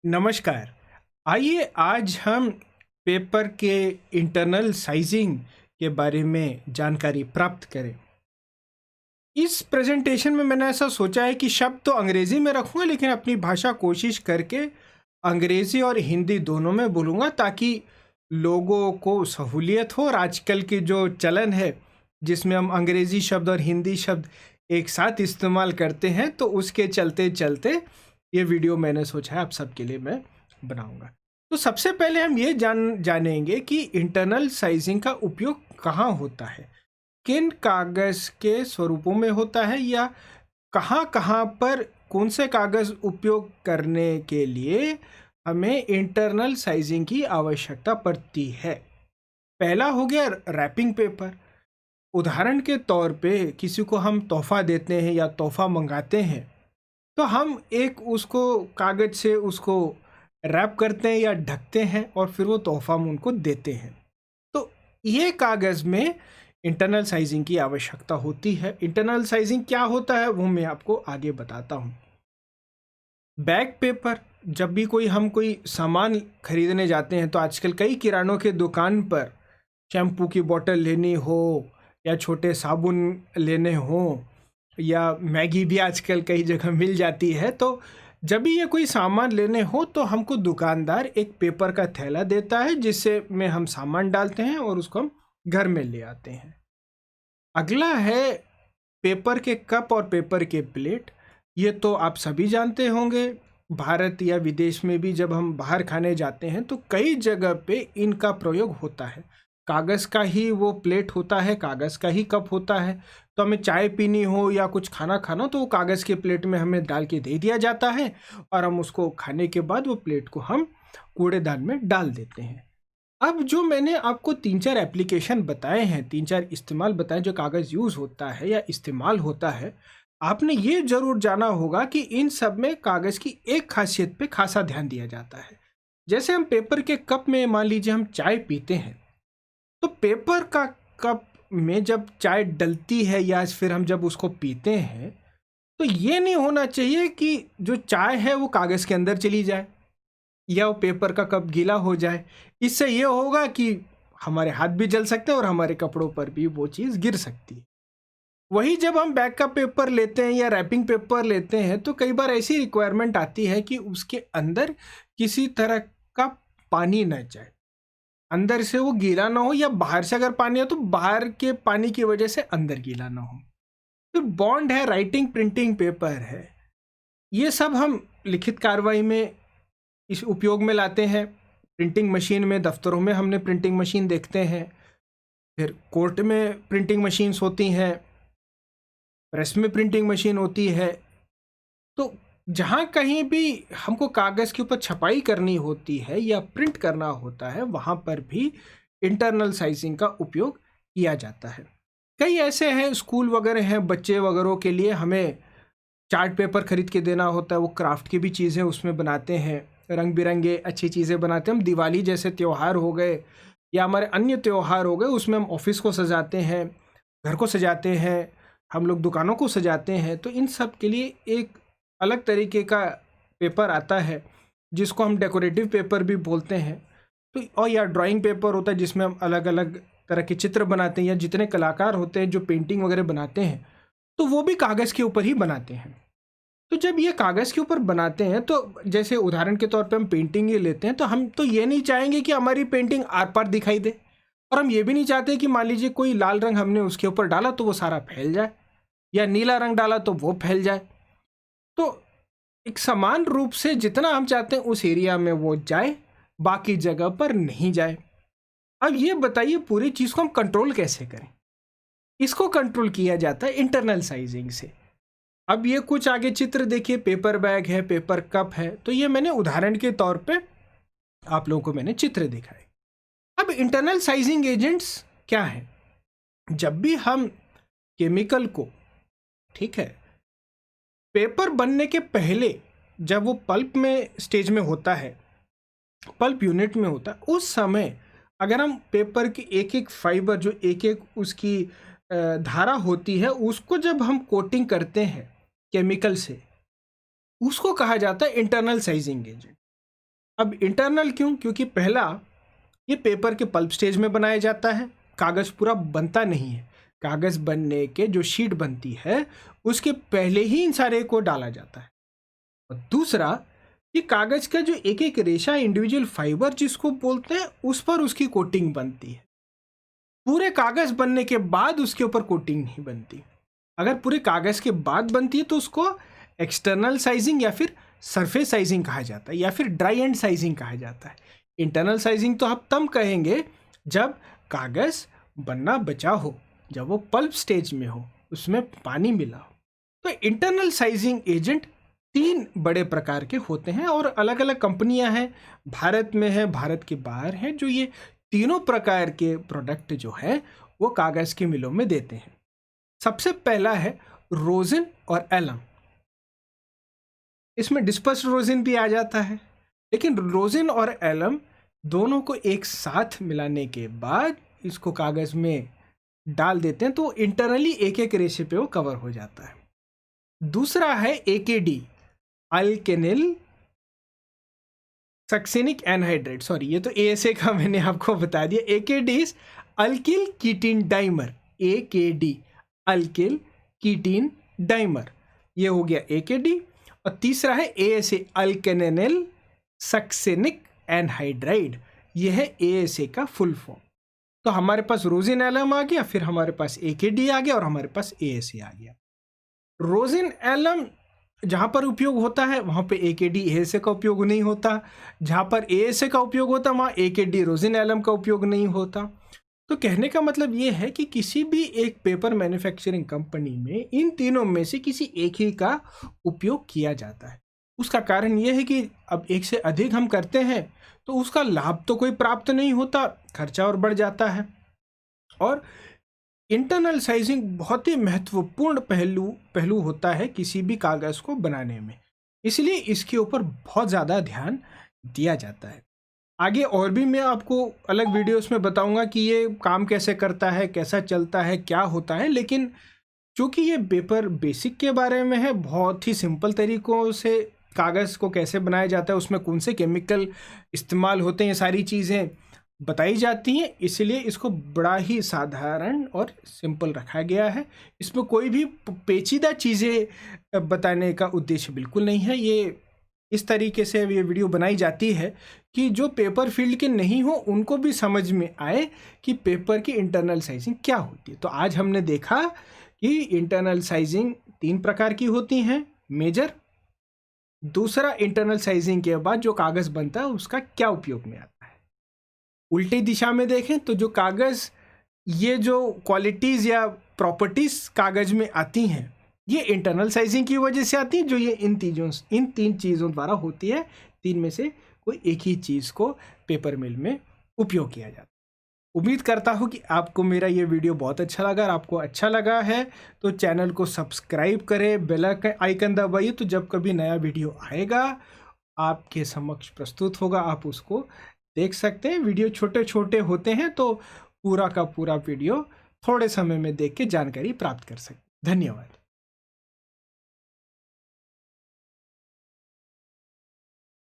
नमस्कार। आइए आज हम पेपर के इंटरनल साइजिंग के बारे में जानकारी प्राप्त करें। इस प्रेजेंटेशन में मैंने ऐसा सोचा है कि शब्द तो अंग्रेजी में रखूंगा, लेकिन अपनी भाषा कोशिश करके अंग्रेजी और हिंदी दोनों में बोलूँगा, ताकि लोगों को सहूलियत हो। और आजकल की जो चलन है जिसमें हम अंग्रेजी शब्द और हिंदी शब्द एक साथ इस्तेमाल करते हैं, तो उसके चलते चलते ये वीडियो मैंने सोचा है आप सबके लिए मैं बनाऊंगा। तो सबसे पहले हम ये जानेंगे कि इंटरनल साइजिंग का उपयोग कहाँ होता है, किन कागज़ के स्वरूपों में होता है, या कहाँ कहाँ पर कौन से कागज़ उपयोग करने के लिए हमें इंटरनल साइजिंग की आवश्यकता पड़ती है। पहला हो गया रैपिंग पेपर। उदाहरण के तौर पे किसी को हम तोहफा देते हैं या तोहफा मंगाते हैं, तो हम एक उसको कागज़ से उसको रैप करते हैं या ढकते हैं और फिर वो तोहफा हम उनको देते हैं। तो ये कागज़ में इंटरनल साइजिंग की आवश्यकता होती है। इंटरनल साइजिंग क्या होता है वो मैं आपको आगे बताता हूँ। बैग पेपर, जब भी कोई सामान खरीदने जाते हैं तो आजकल कई किरानों के दुकान पर शैम्पू की बोतल लेनी हो या छोटे साबुन लेने हो या मैगी भी आजकल कई जगह मिल जाती है, तो जब भी ये कोई सामान लेने हो तो हमको दुकानदार एक पेपर का थैला देता है जिससे में हम सामान डालते हैं और उसको हम घर में ले आते हैं। अगला है पेपर के कप और पेपर के प्लेट। ये तो आप सभी जानते होंगे। भारत या विदेश में भी जब हम बाहर खाने जाते हैं तो कई जगह पे इनका प्रयोग होता है। कागज़ का ही वो प्लेट होता है, कागज़ का ही कप होता है। तो हमें चाय पीनी हो या कुछ खाना खाना तो वो कागज़ के प्लेट में हमें डाल के दे दिया जाता है और हम उसको खाने के बाद वो प्लेट को हम कूड़ेदान में डाल देते हैं। अब जो मैंने आपको 3-4 एप्लीकेशन बताए हैं, 3-4 इस्तेमाल बताए जो कागज़ यूज़ होता है या इस्तेमाल होता है, आपने ये ज़रूर जाना होगा कि इन सब में कागज़ की एक खासियत पे खासा ध्यान दिया जाता है। जैसे हम पेपर के कप में मान लीजिए हम चाय पीते हैं, तो पेपर का कप में जब चाय डलती है या फिर हम जब उसको पीते हैं, तो ये नहीं होना चाहिए कि जो चाय है वो कागज़ के अंदर चली जाए या वो पेपर का कप गीला हो जाए। इससे ये होगा कि हमारे हाथ भी जल सकते हैं और हमारे कपड़ों पर भी वो चीज़ गिर सकती है। वही जब हम बैग का पेपर लेते हैं या रैपिंग पेपर लेते हैं तो कई बार ऐसी रिक्वायरमेंट आती है कि उसके अंदर किसी तरह का पानी न जाए, अंदर से वो गीला ना हो, या बाहर से अगर पानी हो तो बाहर के पानी की वजह से अंदर गीला ना हो। फिर बॉन्ड है, राइटिंग प्रिंटिंग पेपर है, ये सब हम लिखित कार्रवाई में इस उपयोग में लाते हैं। प्रिंटिंग मशीन में, दफ्तरों में हमने प्रिंटिंग मशीन देखते हैं। फिर कोर्ट में प्रिंटिंग मशीन्स होती हैं, प्रेस में प्रिंटिंग मशीन होती है। तो जहाँ कहीं भी हमको कागज़ के ऊपर छपाई करनी होती है या प्रिंट करना होता है, वहाँ पर भी इंटरनल साइजिंग का उपयोग किया जाता है। कई ऐसे हैं स्कूल वगैरह हैं, बच्चे वगैरह के लिए हमें चार्ट पेपर खरीद के देना होता है, वो क्राफ्ट की भी चीज़ें उसमें बनाते हैं, रंग बिरंगे अच्छी चीज़ें बनाते हैं। हम दिवाली जैसे त्यौहार हो गए या हमारे अन्य त्यौहार हो गए, उसमें हम ऑफिस को सजाते हैं, घर को सजाते हैं, हम लोग दुकानों को सजाते हैं। तो इन सब के लिए एक अलग तरीके का पेपर आता है जिसको हम डेकोरेटिव पेपर भी बोलते हैं। तो और या ड्राइंग पेपर होता है जिसमें हम अलग अलग तरह के चित्र बनाते हैं, या जितने कलाकार होते हैं जो पेंटिंग वगैरह बनाते हैं तो वो भी कागज़ के ऊपर ही बनाते हैं। तो जब ये कागज़ के ऊपर बनाते हैं, तो जैसे उदाहरण के तौर पे हम पेंटिंग ये लेते हैं, तो हम तो ये नहीं चाहेंगे कि हमारी पेंटिंग आर पार दिखाई दे, और हम ये भी नहीं चाहते कि मान लीजिए कोई लाल रंग हमने उसके ऊपर डाला तो वो सारा फैल जाए, या नीला रंग डाला तो वो फैल जाए। तो एक समान रूप से जितना हम चाहते हैं उस एरिया में वो जाए, बाकी जगह पर नहीं जाए। अब ये बताइए पूरी चीज़ को हम कंट्रोल कैसे करें। इसको कंट्रोल किया जाता है इंटरनल साइजिंग से। अब ये कुछ आगे चित्र देखिए, पेपर बैग है, पेपर कप है, तो ये मैंने उदाहरण के तौर पे आप लोगों को मैंने चित्र दिखाए। अब इंटरनल साइजिंग एजेंट्स क्या है। जब भी हम केमिकल को, ठीक है, पेपर बनने के पहले जब वो पल्प में स्टेज में होता है, पल्प यूनिट में होता है, उस समय अगर हम पेपर की एक एक फाइबर, जो एक एक उसकी धारा होती है, उसको जब हम कोटिंग करते हैं केमिकल से, उसको कहा जाता है इंटरनल साइजिंग एजेंट। अब इंटरनल क्यों? क्योंकि पहला, ये पेपर के पल्प स्टेज में बनाया जाता है, कागज़ पूरा बनता नहीं है। कागज़ बनने के जो शीट बनती है उसके पहले ही इन सारे को डाला जाता है। और दूसरा, ये कागज़ का जो एक एक रेशा, इंडिविजुअल फाइबर जिसको बोलते हैं, उस पर उसकी कोटिंग बनती है। पूरे कागज़ बनने के बाद उसके ऊपर कोटिंग नहीं बनती। अगर पूरे कागज़ के बाद बनती है तो उसको एक्सटर्नल साइजिंग या फिर सरफेस साइजिंग कहा जाता है, या फिर ड्राई एंड साइजिंग कहा जाता है। इंटरनल साइजिंग तो हम तब कहेंगे जब कागज़ बनना बचा हो, जब वो पल्प स्टेज में हो, उसमें पानी मिला हो। तो इंटरनल साइजिंग एजेंट 3 बड़े प्रकार के होते हैं और अलग अलग कंपनियां हैं, भारत में है, भारत के बाहर हैं, जो ये तीनों प्रकार के प्रोडक्ट जो है वो कागज़ की मिलों में देते हैं। सबसे पहला है रोजिन और एलम। इसमें डिस्पर्स्ड रोजिन भी आ जाता है, लेकिन रोजिन और एलम दोनों को एक साथ मिलाने के बाद इसको कागज़ में डाल देते हैं, तो इंटरनली एक एक रेशे पे वो कवर हो जाता है। दूसरा है AKD, alkenyl succinic anhydride, sorry ये तो ASA का मैंने आपको बता दिया। AKD alkyl ketene dimer, AKD alkyl ketene dimer, ये हो गया AKD। और तीसरा है ASA, अल्केनिल सक्सिनिक एनहाइड्राइड, ये है ASA का फुल फॉर्म। तो हमारे पास रोजिन एलम आ गया, फिर हमारे पास AKD आ गया और हमारे पास ASA आ गया। रोजिन एलम जहाँ पर उपयोग होता है वहाँ पे AKD ASA का उपयोग नहीं होता, जहाँ पर ASA का उपयोग होता है वहाँ AKD रोजिन एलम का उपयोग नहीं होता। तो कहने का मतलब ये है कि किसी भी एक पेपर मैन्युफैक्चरिंग कंपनी में इन तीनों में से किसी एक ही का उपयोग किया जाता है। उसका कारण ये है कि अब एक से अधिक हम करते हैं तो उसका लाभ तो कोई प्राप्त नहीं होता, खर्चा और बढ़ जाता है। और इंटरनल साइजिंग बहुत ही महत्वपूर्ण पहलू होता है किसी भी कागज़ को बनाने में, इसलिए इसके ऊपर बहुत ज़्यादा ध्यान दिया जाता है। आगे और भी मैं आपको अलग वीडियोस में बताऊंगा कि ये काम कैसे करता है, कैसा चलता है, क्या होता है, लेकिन चूँकि ये पेपर बेसिक के बारे में है, बहुत ही सिंपल तरीक़ों से कागज़ को कैसे बनाया जाता है, उसमें कौन से केमिकल इस्तेमाल होते हैं, ये सारी चीज़ें बताई जाती हैं, इसलिए इसको बड़ा ही साधारण और सिंपल रखा गया है। इसमें कोई भी पेचीदा चीज़ें बताने का उद्देश्य बिल्कुल नहीं है। ये इस तरीके से ये वीडियो बनाई जाती है कि जो पेपर फील्ड के नहीं हो उनको भी समझ में आए कि पेपर की इंटरनल साइजिंग क्या होती है। तो आज हमने देखा कि इंटरनल साइजिंग 3 प्रकार की होती हैं, मेजर, दूसरा इंटरनल साइजिंग के बाद जो कागज़ बनता है उसका क्या उपयोग में आता है। उल्टी दिशा में देखें तो जो कागज़, ये जो क्वालिटीज़ या प्रॉपर्टीज़ कागज़ में आती हैं ये इंटरनल साइजिंग की वजह से आती है, जो ये इन 3 चीज़ों द्वारा होती है। 3 में से कोई एक ही चीज़ को पेपर मिल में उपयोग किया जाता है। उम्मीद करता हूँ कि आपको मेरा ये वीडियो बहुत अच्छा लगा। और आपको अच्छा लगा है तो चैनल को सब्सक्राइब करें, बेल आइकन दबाइए, तो जब कभी नया वीडियो आएगा आपके समक्ष प्रस्तुत होगा, आप उसको देख सकते हैं। वीडियो छोटे छोटे होते हैं तो पूरा का पूरा वीडियो थोड़े समय में देख के जानकारी प्राप्त कर सकते हैं। धन्यवाद।